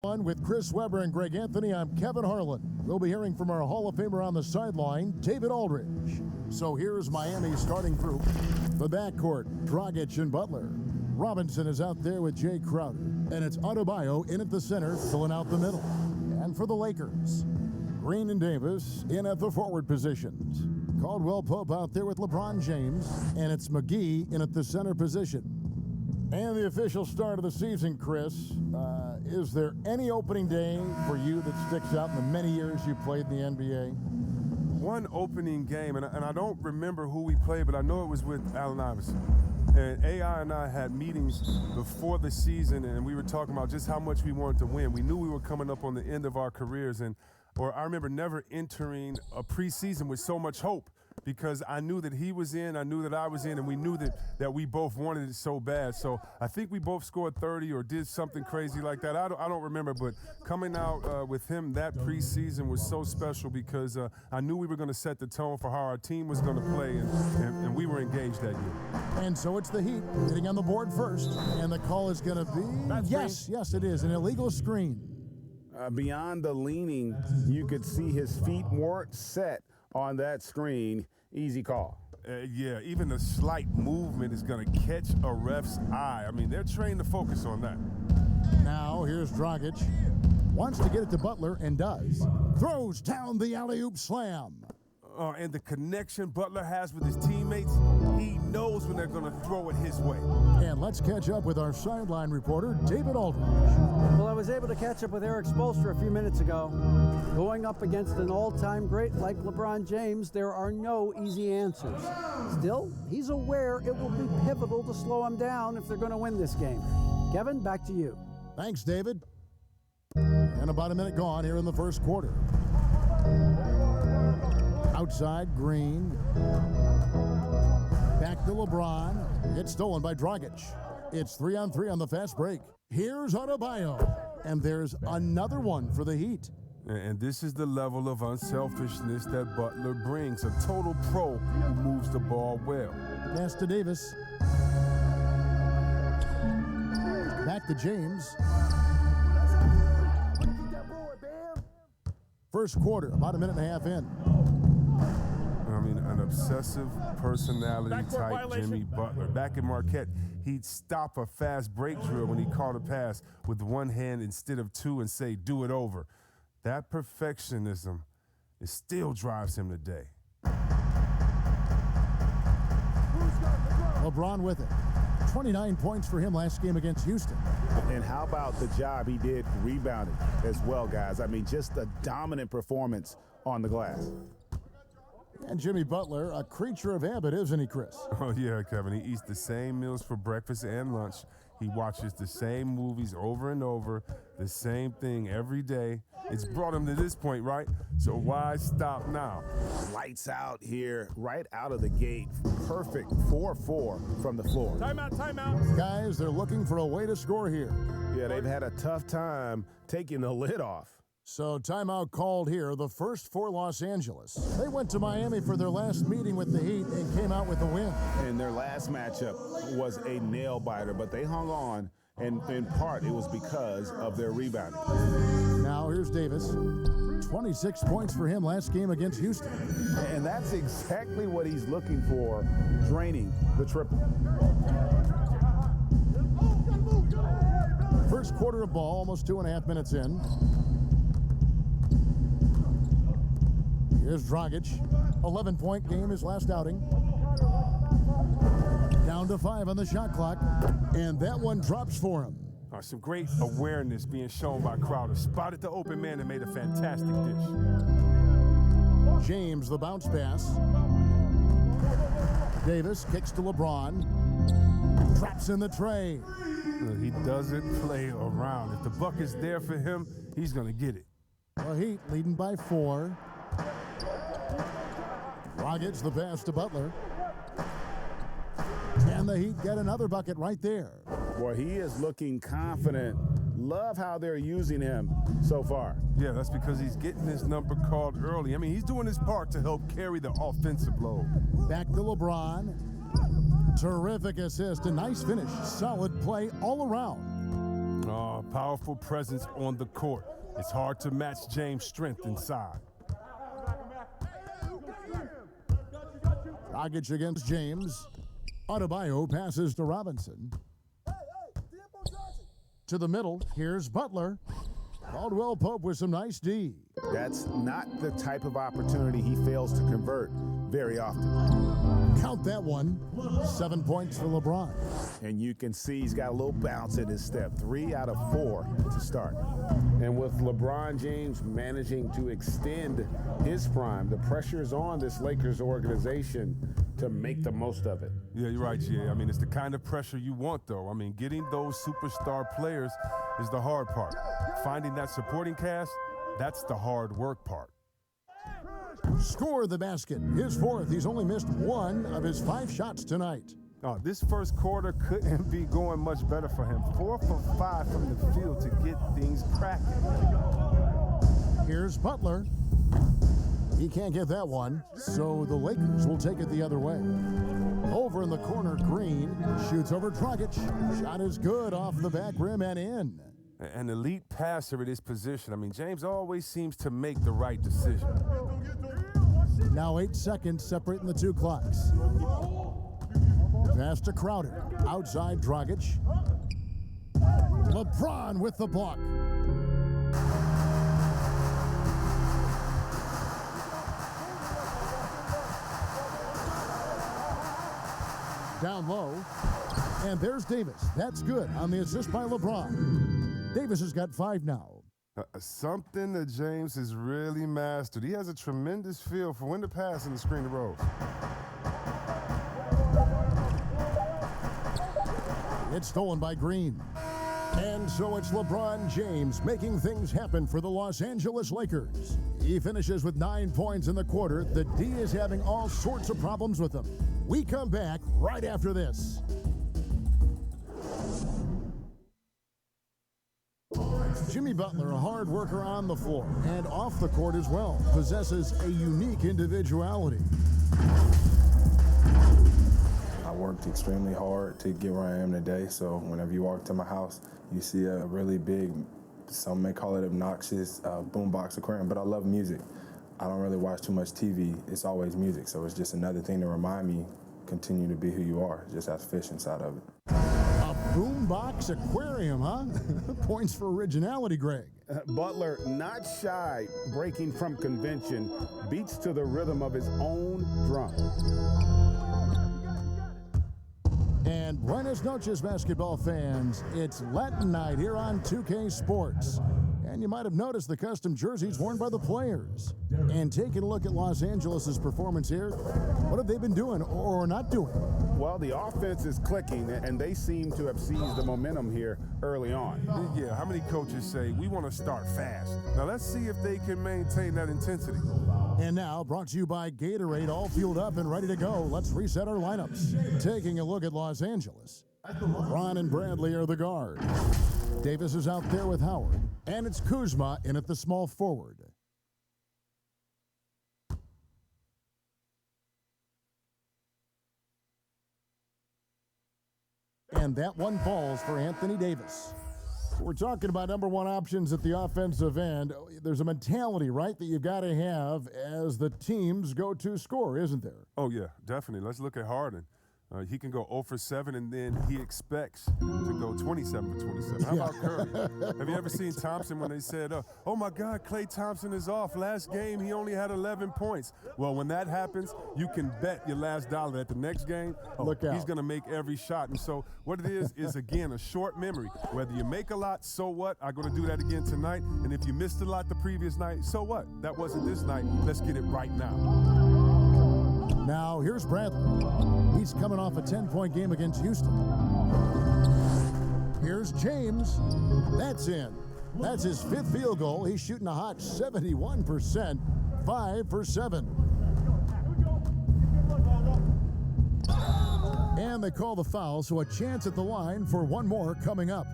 With Chris Webber and Greg Anthony, I'm Kevin Harlan. We'll be hearing from our Hall of Famer on the sideline, David Aldridge. So here's Miami's starting group. The backcourt, Dragic and Butler. Robinson is out there with Jay Crowder. And it's Adebayo in at the center, filling out the middle. And for the Lakers, Green and Davis in at the forward positions. Caldwell Pope out there with LeBron James. And it's McGee in at the center position. And the official start of the season, Chris. Is there any opening day for you that sticks out in the many years you played in the NBA? One opening game, and I don't remember who we played, but I know it was with Allen Iverson. And AI and I had meetings before the season, and we were talking about just how much we wanted to win. We knew we were coming up on the end of our careers, or I remember never entering a preseason with so much hope, because I knew that he was in, I knew that I was in, and we knew that we both wanted it so bad. So I think we both scored 30 or did something crazy like that. I don't remember, but coming out with him that preseason was so special because I knew we were going to set the tone for how our team was going to play, and we were engaged that year. And so it's the Heat getting on the board first, and the call is going to be, yes, it is, an illegal screen. Beyond the leaning, you could see his feet weren't set on that screen. Easy call. Yeah, even a slight movement is going to catch a ref's eye. I mean, they're trained to focus on that. Now, here's Dragic. Wants to get it to Butler and does. Throws down the alley-oop slam. And the connection Butler has with his teammates, he knows when they're going to throw it his way. And let's catch up with our sideline reporter, David Aldridge. Well, I was able to catch up with Eric Spoelstra a few minutes ago. Going up against an all-time great like LeBron James, there are no easy answers. Still, he's aware it will be pivotal to slow him down if they're going to win this game. Kevin, back to you. Thanks, David. And about a minute gone here in the first quarter. Outside, Green. Back to LeBron. It's stolen by Dragic. It's 3-on-3 on the fast break. Here's Adebayo. And there's another one for the Heat. And this is the level of unselfishness that Butler brings. A total pro who moves the ball well. Pass to Davis. Back to James. First quarter, about a minute and a half in. I mean, an obsessive personality type Jimmy Butler. Back in Marquette, he'd stop a fast break drill when he caught a pass with one hand instead of two and say, do it over. That perfectionism, it still drives him today. LeBron with it. 29 points for him last game against Houston. And how about the job he did rebounding as well, guys? I mean, just a dominant performance on the glass. And Jimmy Butler, a creature of habit, isn't he, Chris? Oh, yeah, Kevin. He eats the same meals for breakfast and lunch. He watches the same movies over and over, the same thing every day. It's brought him to this point, right? So why stop now? Lights out here, right out of the gate. Perfect 4-4 from the floor. Timeout. Guys, they're looking for a way to score here. Yeah, they've had a tough time taking the lid off. So timeout called here, the first for Los Angeles. They went to Miami for their last meeting with the Heat and came out with a win. And their last matchup was a nail-biter, but they hung on, and in part it was because of their rebounding. Now here's Davis. 26 points for him last game against Houston. And that's exactly what he's looking for, draining the triple. First quarter of ball, almost 2.5 minutes in. Here's Dragic. 11-point game, his last outing. Down to 5 on the shot clock. And that one drops for him. Some great awareness being shown by Crowder. Spotted the open man and made a fantastic dish. James, the bounce pass. Davis kicks to LeBron. Traps in the tray. He doesn't play around. If the buck is there for him, he's going to get it. The Heat leading by 4. Dragic, the pass to Butler. And the Heat get another bucket right there. Boy, he is looking confident. Love how they're using him so far. Yeah, that's because he's getting his number called early. I mean, he's doing his part to help carry the offensive load. Back to LeBron. Terrific assist. A nice finish. Solid play all around. Oh, powerful presence on the court. It's hard to match James' strength inside. Dragic against James. Adebayo passes to Robinson. To the middle, here's Butler. Caldwell Pope with some nice D. That's not the type of opportunity he fails to convert very often. Count that one. 7 points for LeBron. And you can see he's got a little bounce in his step. 3 out of 4 to start. And with LeBron James managing to extend his prime, the pressure is on this Lakers organization to make the most of it. Yeah, you're right, Jay. I mean, it's the kind of pressure you want, though. I mean, getting those superstar players is the hard part. Finding that supporting cast, that's the hard work part. Score the basket. His fourth. He's only missed 1 of his 5 shots tonight. Oh, this first quarter couldn't be going much better for him. 4 for 5 from the field to get things cracking. Here's Butler. He can't get that one, so the Lakers will take it the other way. Over in the corner, Green shoots over Dragic. Shot is good off the back rim and in. An elite passer at his position. I mean, James always seems to make the right decision. Now 8 seconds separating the 2 clocks. Pass to Crowder. Outside Dragic. LeBron with the block. Down low. And there's Davis. That's good on the assist by LeBron. Davis has got 5 now. Something that James has really mastered. He has a tremendous feel for when to pass and the screen to roll. It's stolen by Green. And so it's LeBron James making things happen for the Los Angeles Lakers. He finishes with 9 points in the quarter. The D is having all sorts of problems with him. We come back right after this. Jimmy Butler, a hard worker on the floor and off the court as well, possesses a unique individuality. I worked extremely hard to get where I am today, so whenever you walk to my house, you see a really big, some may call it obnoxious, boombox aquarium, but I love music. I don't really watch too much TV. It's always music, so it's just another thing to remind me, continue to be who you are, just has fish inside of it. A boombox aquarium, huh? Points for originality, Greg. Butler, not shy, breaking from convention, beats to the rhythm of his own drum. And buenas noches, basketball fans. It's Latin night here on 2K Sports. And you might have noticed the custom jerseys worn by the players. And taking a look at Los Angeles' performance here, what have they been doing or not doing? Well, the offense is clicking, and they seem to have seized the momentum here early on. Yeah, how many coaches say, we want to start fast? Now, let's see if they can maintain that intensity. And now, brought to you by Gatorade, all fueled up and ready to go. Let's reset our lineups. Taking a look at Los Angeles. Ron and Bradley are the guards. Davis is out there with Howard. And it's Kuzma in at the small forward. And that one falls for Anthony Davis. We're talking about number one options at the offensive end. There's a mentality, right, that you've got to have as the team's go-to scorer, isn't there? Oh, yeah, definitely. Let's look at Harden. He can go 0 for 7, and then he expects to go 27 for 27. How about Curry? Have you ever seen Thompson when they said, oh, my God, Klay Thompson is off. Last game, he only had 11 points. Well, when that happens, you can bet your last dollar that the next game, Look out. He's going to make every shot. And so what it is, again, a short memory. Whether you make a lot, so what? I'm going to do that again tonight. And if you missed a lot the previous night, so what? That wasn't this night. Let's get it right now. Now, here's Bradley. He's coming off a 10-point game against Houston. Here's James. That's in. That's his 5th field goal. He's shooting a hot 71%, 5 for 7. And they call the foul, so a chance at the line for one more coming up.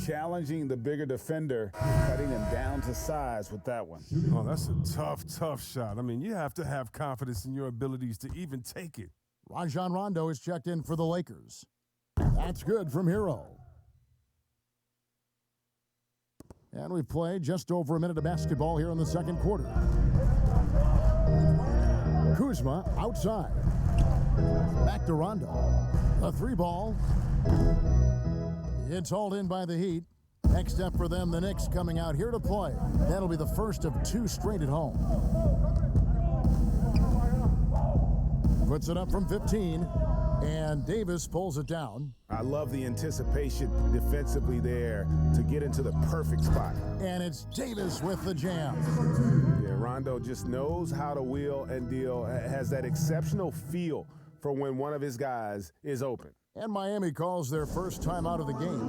Challenging the bigger defender, cutting him down to size with that one. Oh, that's a tough shot. I mean, you have to have confidence in your abilities to even take it. Rajon Rondo is checked in for the Lakers. That's good from Hero. And we've played just over a minute of basketball here in the second quarter. Kuzma outside. Back to Rondo. A 3-ball. It's hauled in by the Heat. Next up for them, the Knicks coming out here to play. That'll be the first of 2 straight at home. Puts it up from 15, and Davis pulls it down. I love the anticipation defensively there to get into the perfect spot. And it's Davis with the jam. Yeah, Rondo just knows how to wheel and deal, has that exceptional feel for when one of his guys is open. And Miami calls their first time out of the game.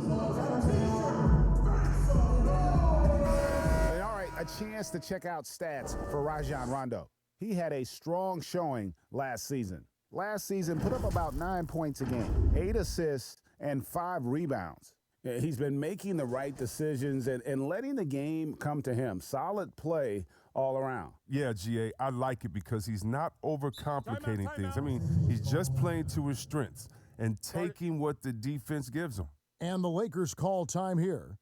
And all right, a chance to check out stats for Rajon Rondo. He had a strong showing last season. Last season, put up about 9 points a game, 8 assists, and 5 rebounds. He's been making the right decisions and letting the game come to him. Solid play all around. Yeah, GA, I like it because he's not overcomplicating things. I mean, he's just playing to his strengths and taking what the defense gives him. And the Lakers call time here.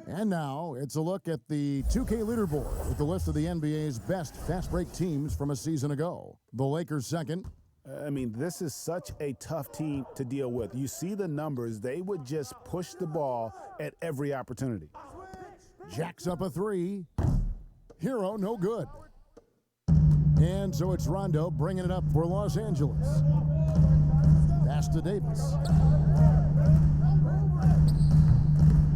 And now it's a look at the 2K leaderboard with the list of the NBA's best fast break teams from a season ago. The Lakers second. I mean, this is such a tough team to deal with. You see the numbers. They would just push the ball at every opportunity. Jacks up a 3. Hero, no good. And so it's Rondo bringing it up for Los Angeles. Pass to Davis.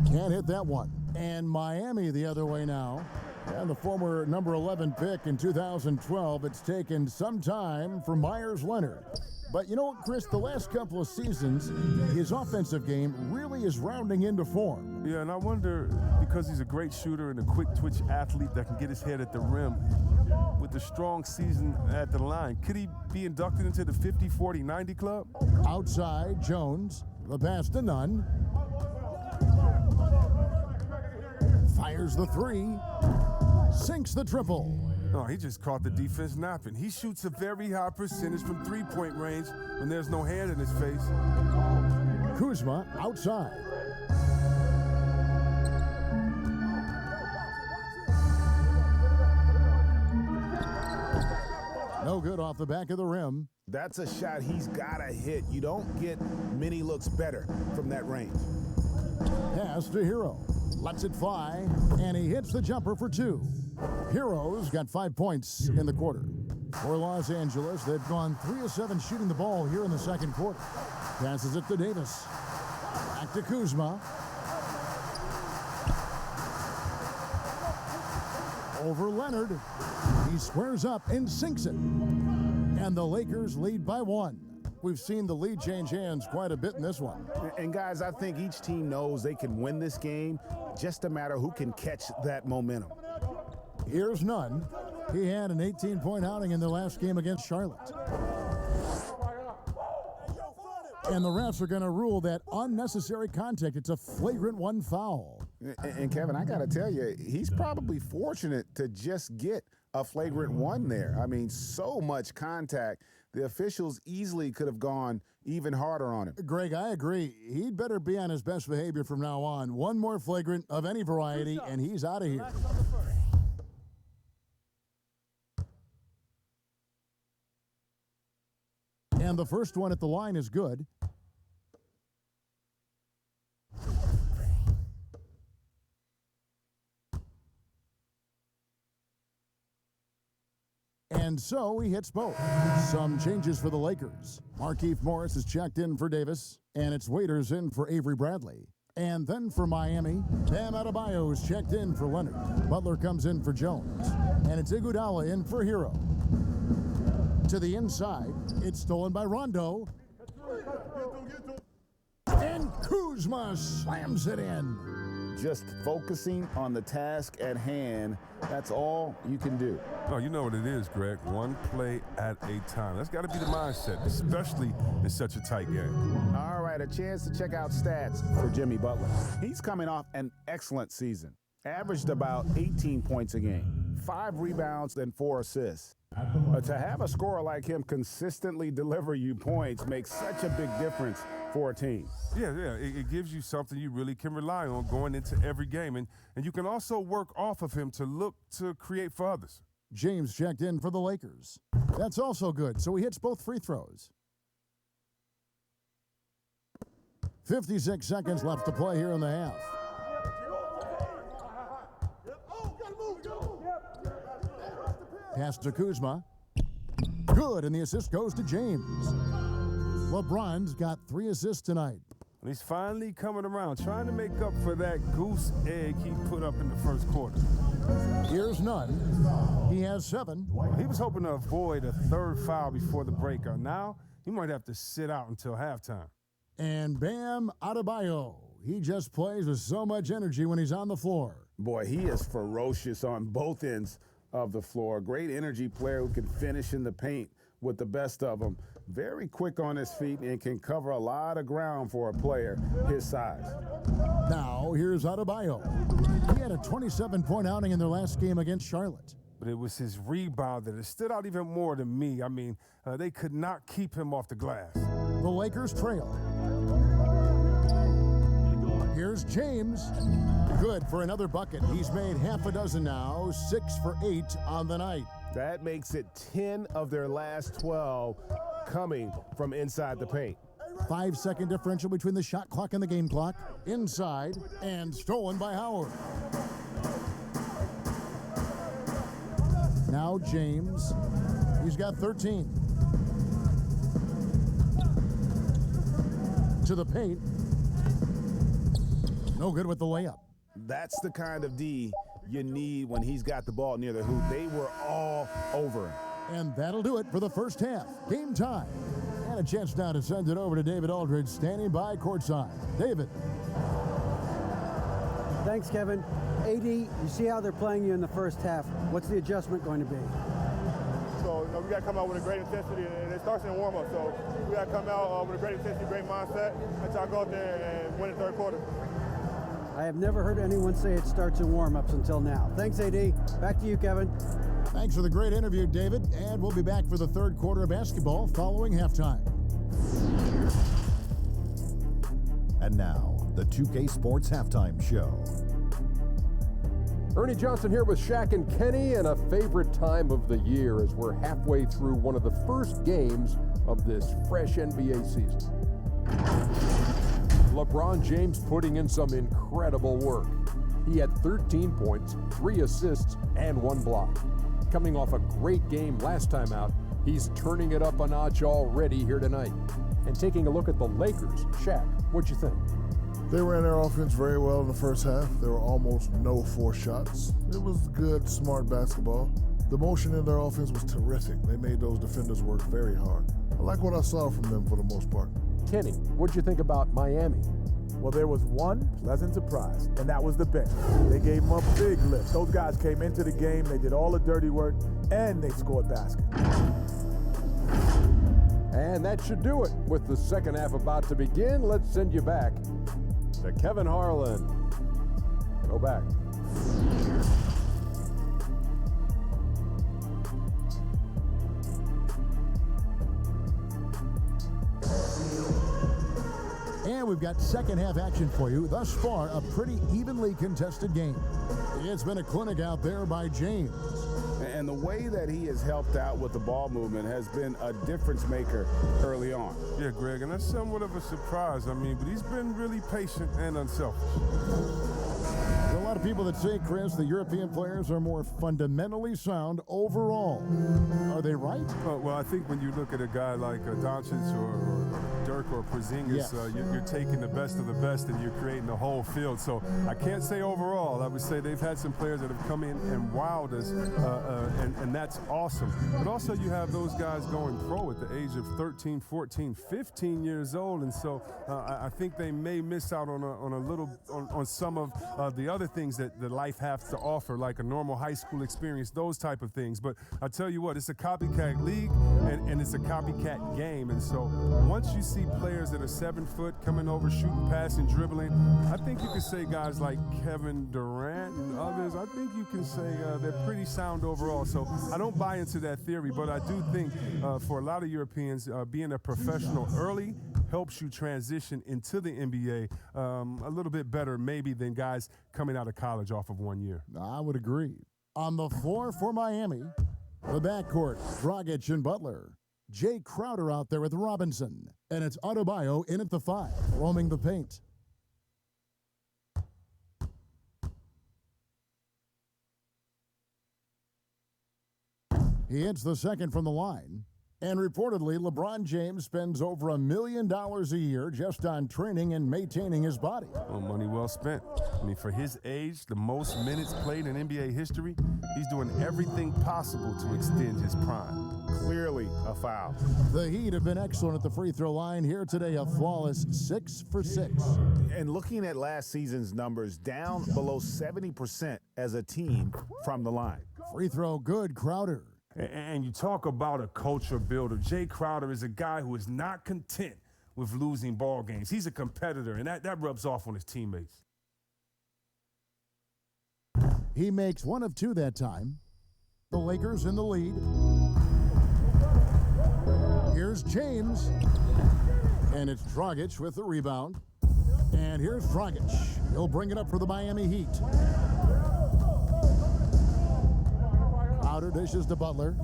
Can't hit that one. And Miami the other way now. And the former number 11 pick in 2012, it's taken some time for Myers Leonard. But you know what, Chris? The last couple of seasons, his offensive game really is rounding into form. Yeah, and I wonder, because he's a great shooter and a quick twitch athlete that can get his head at the rim, with a strong season at the line, could he be inducted into the 50, 40, 90 club? Outside, Jones. The pass to Nunn. Fires the 3. Sinks the triple. No, he just caught the defense napping. He shoots a very high percentage from three-point range when there's no hand in his face. Kuzma outside. No good off the back of the rim. That's a shot he's got to hit. You don't get many looks better from that range. Pass to Hero. Lets it fly, and he hits the jumper for 2. Hero's got 5 points in the quarter. For Los Angeles, they've gone 3 of 7 shooting the ball here in the second quarter. Passes it to Davis. Back to Kuzma. Over Leonard. He squares up and sinks it. And the Lakers lead by 1. We've seen the lead change hands quite a bit in this one. And guys, I think each team knows they can win this game. Just a matter who can catch that momentum. Here's Nunn. He had an 18-point outing in the last game against Charlotte. And the refs are going to rule that unnecessary contact. It's a flagrant 1 foul. And Kevin, I got to tell you, he's probably fortunate to just get a flagrant 1 there. I mean, so much contact. The officials easily could have gone even harder on him. Greg, I agree. He'd better be on his best behavior from now on. One more flagrant of any variety, and he's out of here. And the first one at the line is good. And so he hits both. Some changes for the Lakers. Markieff Morris is checked in for Davis, and it's Waiters in for Avery Bradley. And then for Miami, Bam Adebayo's checked in for Leonard. Butler comes in for Jones. And it's Iguodala in for Hero. To the inside, it's stolen by Rondo. And Kuzma slams it in. Just focusing on the task at hand, that's all you can do. Oh, you know what it is, Greg. One play at a time. That's got to be the mindset, especially in such a tight game. All right, a chance to check out stats for Jimmy Butler. He's coming off an excellent season. Averaged about 18 points a game, 5 rebounds, and 4 assists. To have a scorer like him consistently deliver you points makes such a big difference for a team. Yeah, it gives you something you really can rely on going into every game. And you can also work off of him to look to create for others. James checked in for the Lakers. That's also good, so he hits both free throws. 56 seconds left to play here in the half. Pass to Kuzma. Good, and the assist goes to James. LeBron's got 3 assists tonight. And he's finally coming around, trying to make up for that goose egg he put up in the first quarter. Here's none. He has 7. He was hoping to avoid a 3rd foul before the break. Now, he might have to sit out until halftime. And Bam Adebayo. He just plays with so much energy when he's on the floor. Boy, he is ferocious on both ends of the floor. Great energy player who can finish in the paint with the best of them. Very quick on his feet and can cover a lot of ground for a player his size. Now, here's Adebayo. He had a 27-point outing in their last game against Charlotte. But it was his rebound that stood out even more to me. I mean, they could not keep him off the glass. The Lakers trail. Here's James. Good for another bucket. He's made half a dozen now, 6 for 8 on the night. That makes it 10 of their last 12 coming from inside the paint. 5-second differential between the shot clock and the game clock. Inside and stolen by Howard. Now James. He's got 13. To the paint. No good with the layup. That's the kind of D you need when he's got the ball near the hoop. They were all over him. And that'll do it for the first half. Game time. And a chance now to send it over to David Aldridge, standing by courtside. David. Thanks, Kevin. AD, you see how they're playing you in the first half. What's the adjustment going to be? So, we got to come out with a great intensity, and it starts in warm-up. So, we got to come out with a great intensity, great mindset, and try to go out there and win the third quarter. I have never heard anyone say it starts in warm-ups until now. Thanks, AD. Back to you, Kevin. Thanks for the great interview, David. And we'll be back for the third quarter of basketball following halftime. And now, the 2K Sports Halftime Show. Ernie Johnson here with Shaq and Kenny, and a favorite time of the year as we're halfway through one of the first games of this fresh NBA season. LeBron James putting in some incredible work. He had 13 points, 3 assists, and 1 block. Coming off a great game last time out, he's turning it up a notch already here tonight. And taking a look at the Lakers, Shaq, what'd you think? They ran their offense very well in the first half. There were almost no forced shots. It was good, smart basketball. The motion in their offense was terrific. They made those defenders work very hard. I like what I saw from them for the most part. Kenny, what'd you think about Miami? Well, there was one pleasant surprise, and that was the bench. They gave them a big lift. Those guys came into the game, they did all the dirty work, and they scored baskets. And that should do it. With the second half about to begin, let's send you back to Kevin Harlan. Go back. And we've got second half action for you. Thus far, a pretty evenly contested game. It's been a clinic out there by James. And the way that he has helped out with the ball movement has been a difference maker early on. Yeah, Greg, and that's somewhat of a surprise. I mean, but he's been really patient and unselfish. There are a lot of people that say, Chris, the European players are more fundamentally sound overall. Are they right? Well, I think when you look at a guy like Doncic or Dirk or Porzingis, yes. You're taking the best of the best and you're creating the whole field. So I can't say overall. I would say they've had some players that have come in and wowed us, and that's awesome. But also you have those guys going pro at the age of 13, 14, 15 years old, and so I think they may miss out on some of the other things that life has to offer, like a normal high school experience, those type of things. But I tell you what, it's a copycat league and it's a copycat game, and so once you see see players that are 7 foot coming over, shooting, passing, dribbling. I think you could say guys like Kevin Durant and others, I think you can say they're pretty sound overall. So I don't buy into that theory, but I do think for a lot of Europeans, being a professional early helps you transition into the NBA a little bit better maybe than guys coming out of college off of 1 year. I would agree. On the floor for Miami, the backcourt, Dragic and Butler. Jay Crowder out there with Robinson. And it's Adebayo in at the 5, roaming the paint. He hits the second from the line. And reportedly, LeBron James spends over $1 million a year just on training and maintaining his body. Well, money well spent. I mean, for his age, the most minutes played in NBA history, he's doing everything possible to extend his prime. Clearly a foul. The Heat have been excellent at the free throw line here today, a flawless 6 for 6. And looking at last season's numbers, down below 70% as a team from the line. Free throw good, Crowder. And you talk about a culture builder. Jay Crowder is a guy who is not content with losing ball games. He's a competitor, and that rubs off on his teammates. He makes 1 of 2 that time. The Lakers in the lead. Here's James. And it's Dragic with the rebound. And here's Dragic. He'll bring it up for the Miami Heat. Crowder dishes to Butler.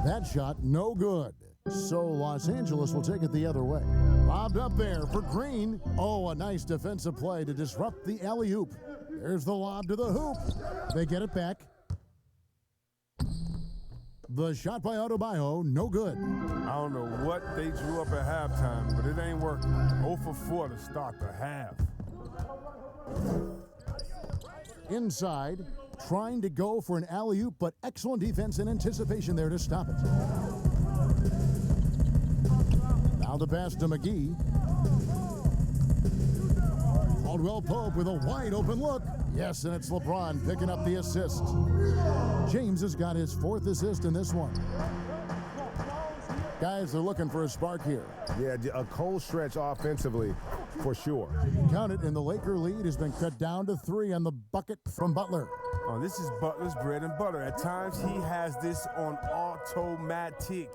That shot, no good. So Los Angeles will take it the other way. Lobbed up there for Green. Oh, a nice defensive play to disrupt the alley-oop. There's the lob to the hoop. They get it back. The shot by Adebayo, no good. I don't know what they drew up at halftime, but it ain't working. 0 for 4 to start the half. Inside, trying to go for an alley-oop, but excellent defense and anticipation there to stop it. Now the pass to McGee. Caldwell Pope with a wide open look. Yes, and it's LeBron picking up the assist. James has got his 4th assist in this one. Guys are looking for a spark here. Yeah, a cold stretch offensively for sure. Count it, and the Laker lead has been cut down to 3 on the bucket from Butler. Oh, this is Butler's bread and butter. At times, he has this on automatic.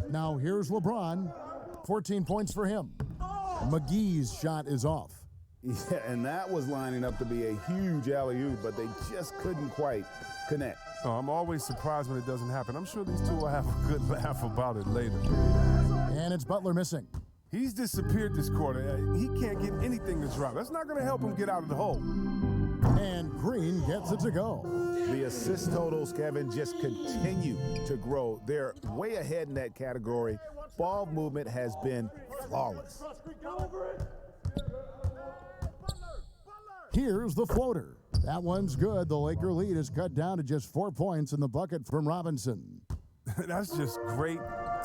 Now here's LeBron. 14 points for him. McGee's shot is off. Yeah, and that was lining up to be a huge alley-oop, but they just couldn't quite connect. Oh, I'm always surprised when it doesn't happen. I'm sure these two will have a good laugh about it later. And it's Butler missing. He's disappeared this quarter. He can't get anything to drop. That's not going to help him get out of the hole. And Green gets it to go. The assist totals, Kevin, just continue to grow. They're way ahead in that category. Ball movement has been flawless. Here's the floater. That one's good. The Laker lead is cut down to just 4 points in the bucket from Robinson. That's just great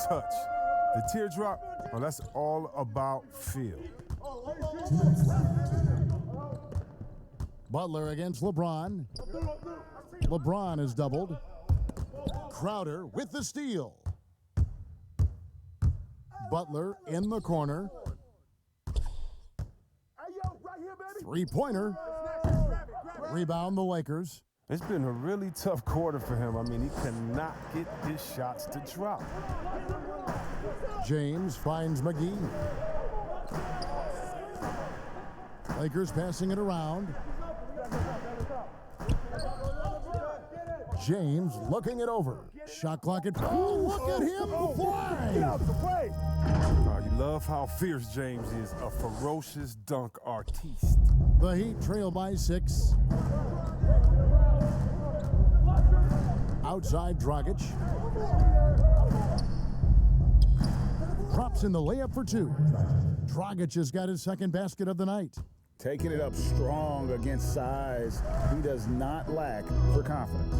touch. The teardrop, well, that's all about feel. Butler against LeBron. LeBron is doubled. Crowder with the steal. Butler in the corner. 3-pointer. Rebound the Lakers. It's been a really tough quarter for him. I mean, he cannot get his shots to drop. James finds McGee. Lakers passing it around. James looking it over. Shot clock at... Oh, look at him fly! You love how fierce James is, a ferocious dunk artiste. The Heat trail by 6. Outside Dragic. Drops in the layup for 2. Dragic has got his second basket of the night. Taking it up strong against size. He does not lack for confidence.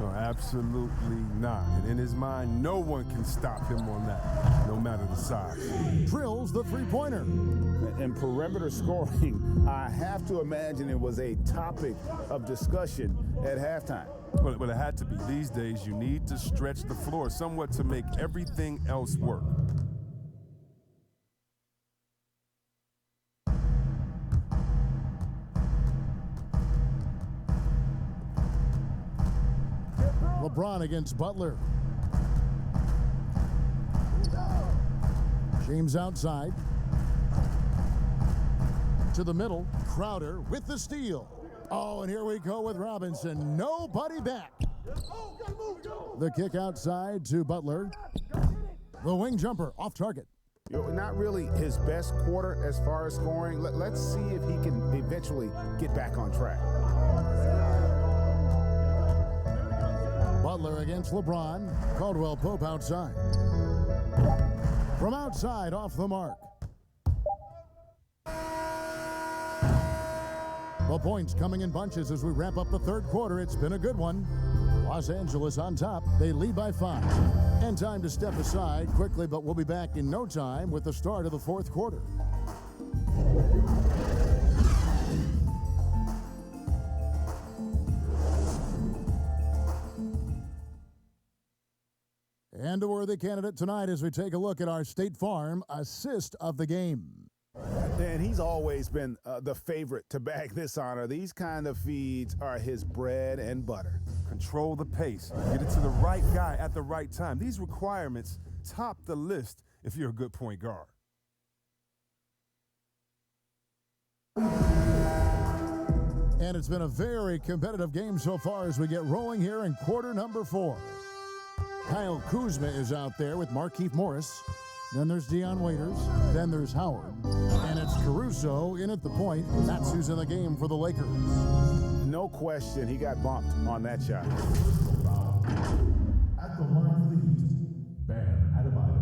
No, absolutely not. And in his mind, no one can stop him on that, no matter the size. Drills the three-pointer. And perimeter scoring, I have to imagine it was a topic of discussion at halftime. But it had to be. These days, you need to stretch the floor somewhat to make everything else work. LeBron against Butler. James outside. To the middle. Crowder with the steal. Oh, and here we go with Robinson. Nobody back. The kick outside to Butler. The wing jumper off target. Not really his best quarter as far as scoring. Let's see if he can eventually get back on track. Butler against LeBron. Caldwell Pope outside. From outside, off the mark. The points coming in bunches as we wrap up the third quarter. It's been a good one. Los Angeles on top. They lead by 5. And time to step aside quickly, but we'll be back in no time with the start of the fourth quarter. And a worthy candidate tonight as we take a look at our State Farm assist of the game. And he's always been the favorite to bag this honor. These kind of feeds are his bread and butter. Control the pace. Get it to the right guy at the right time. These requirements top the list if you're a good point guard. And it's been a very competitive game so far as we get rolling here in quarter number 4. Kyle Kuzma is out there with Markieff Morris. Then there's Dion Waiters. Then there's Howard. And it's Caruso in at the point. That's who's in the game for the Lakers. No question, he got bumped on that shot. At the line for the Heat, Bam Adebayo.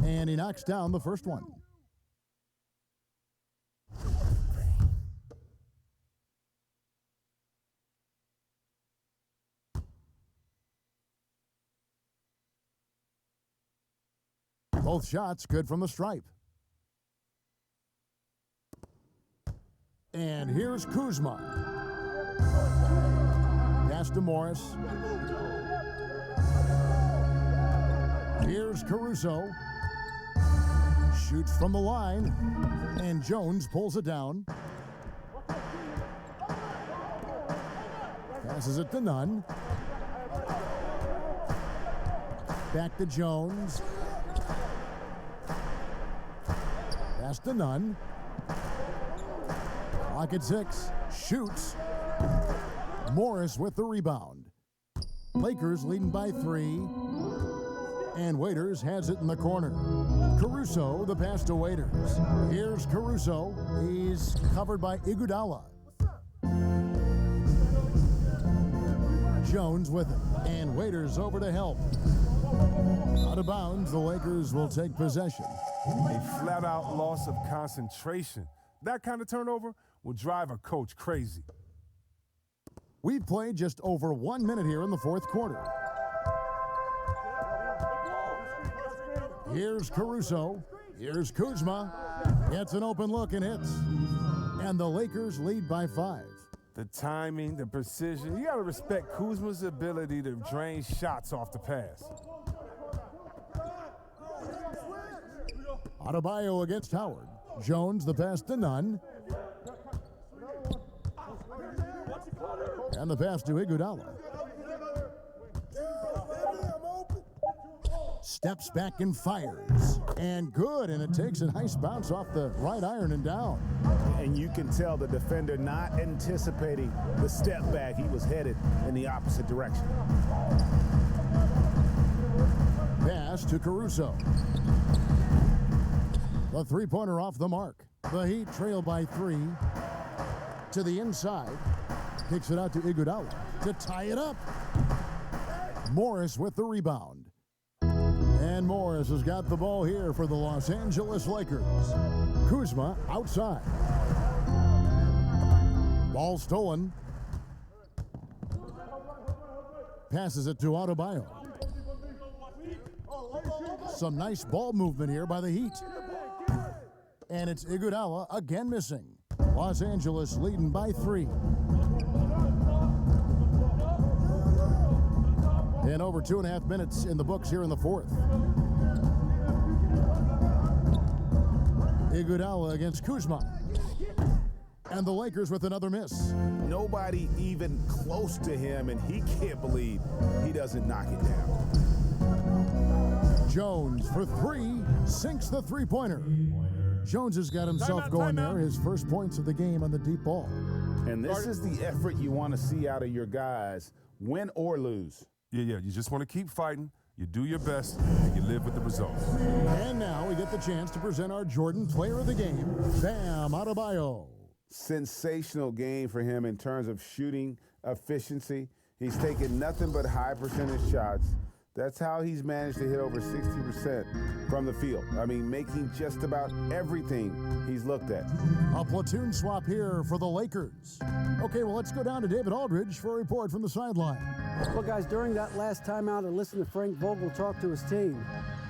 And he knocks down the first one. Both shots good from the stripe. And here's Kuzma. Pass to Morris. Here's Caruso. Shoots from the line. And Jones pulls it down. Passes it to Nunn. Back to Jones. Pass to Nunn. Clock at 6. Shoots. Morris with the rebound. Lakers leading by 3. And Waiters has it in the corner. Caruso, the pass to Waiters. Here's Caruso. He's covered by Iguodala. Jones with it. And Waiters over to help. Out of bounds, the Lakers will take possession. A flat-out loss of concentration. That kind of turnover will drive a coach crazy. We've played just over 1 minute here in the fourth quarter. Here's Caruso. Here's Kuzma. Gets an open look and hits. And the Lakers lead by 5. The timing, the precision. You got to respect Kuzma's ability to drain shots off the pass. Adebayo against Howard. Jones, the pass to Nunn. And the pass to Iguodala. Steps back and fires. And good, and it takes a nice bounce off the right iron and down. And you can tell the defender not anticipating the step back. He was headed in the opposite direction. Pass to Caruso. The three-pointer off the mark. The Heat trail by 3. To the inside. Kicks it out to Iguodala to tie it up. Morris with the rebound. And Morris has got the ball here for the Los Angeles Lakers. Kuzma outside. Ball stolen. Passes it to Adebayo. Some nice ball movement here by the Heat. And it's Iguodala again missing. Los Angeles leading by 3. And over 2.5 minutes in the books here in the fourth. Iguodala against Kuzma. And the Lakers with another miss. Nobody even close to him, and he can't believe he doesn't knock it down. Jones for 3, sinks the three-pointer. Jones has got himself going there, his first points of the game on the deep ball. And this is the effort you want to see out of your guys, win or lose. Yeah, you just want to keep fighting. You do your best, and you live with the results. And now we get the chance to present our Jordan Player of the Game, Bam Adebayo. Sensational game for him in terms of shooting efficiency. He's taken nothing but high percentage shots. That's how he's managed to hit over 60% from the field. I mean, making just about everything he's looked at. A platoon swap here for the Lakers. Okay, well, let's go down to David Aldridge for a report from the sideline. Well, guys, during that last timeout, I listened to Frank Vogel talk to his team,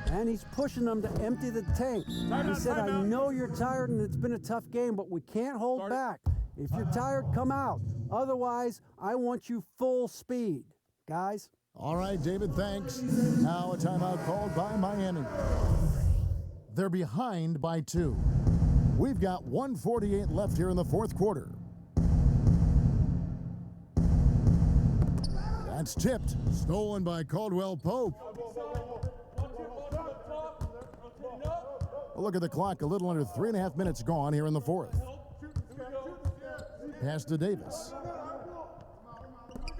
and he's pushing them to empty the tank. He said, I know you're tired and it's been a tough game, but we can't hold back. If you're tired, come out. Otherwise, I want you full speed. Guys? All right, David, thanks. Now a timeout called by Miami. They're behind by 2. We've got 1:48 left here in the fourth quarter. That's tipped. Stolen by Caldwell Pope. Look at the clock. A little under 3.5 minutes gone here in the fourth. Pass to Davis.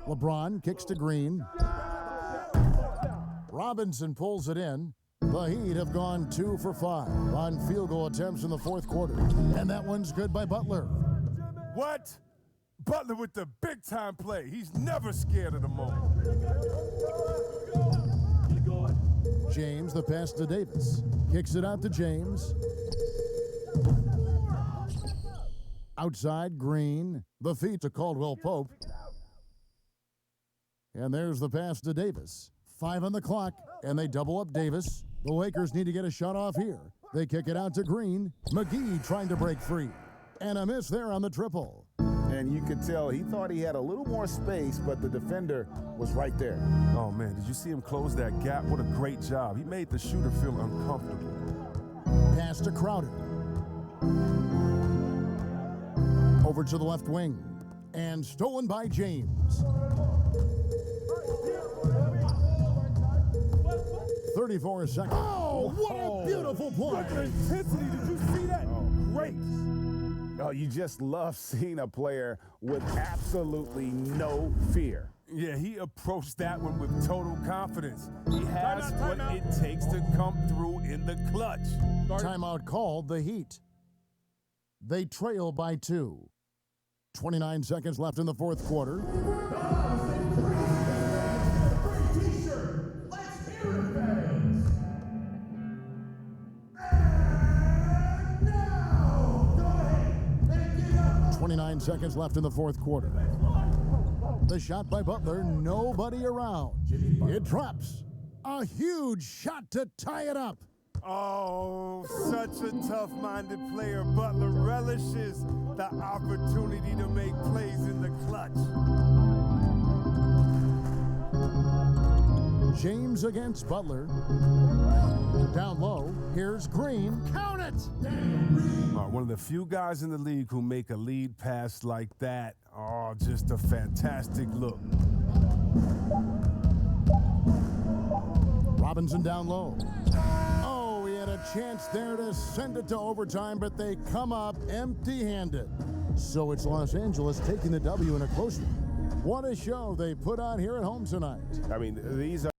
LeBron kicks to Green. Robinson pulls it in. The Heat have gone 2 for 5 on field goal attempts in the fourth quarter. And that one's good by Butler. What? Butler with the big-time play. He's never scared of the moment. James, the pass to Davis. Kicks it out to James. Outside, Green. The feed to Caldwell Pope. And there's the pass to Davis. 5 on the clock, and they double up Davis. The Lakers need to get a shot off here. They kick it out to Green. McGee trying to break free. And a miss there on the triple. And you could tell he thought he had a little more space, but the defender was right there. Oh, man, did you see him close that gap? What a great job. He made the shooter feel uncomfortable. Pass to Crowder. Over to the left wing. And stolen by James. 34 seconds. Oh, what a beautiful play. What intensity. Did you see that? Great. Oh, you just love seeing a player with absolutely no fear. Yeah, he approached that one with total confidence. He has what it takes to come through in the clutch. Timeout called the Heat. They trail by 2. 29 seconds left in the fourth quarter. Let's hear it, fans. And now, go ahead and get up. 29 seconds left in the fourth quarter. The shot by Butler, nobody around. It drops. A huge shot to tie it up. Oh, such a tough-minded player. Butler relishes the opportunity to make plays in the clutch. James against Butler. Down low, here's Green. Count it! One of the few guys in the league who make a lead pass like that. Oh, just a fantastic look. Robinson down low. Oh, he had a chance there to send it to overtime, but they come up empty-handed. So it's Los Angeles taking the W in a close one. What a show they put on here at home tonight. I mean, these are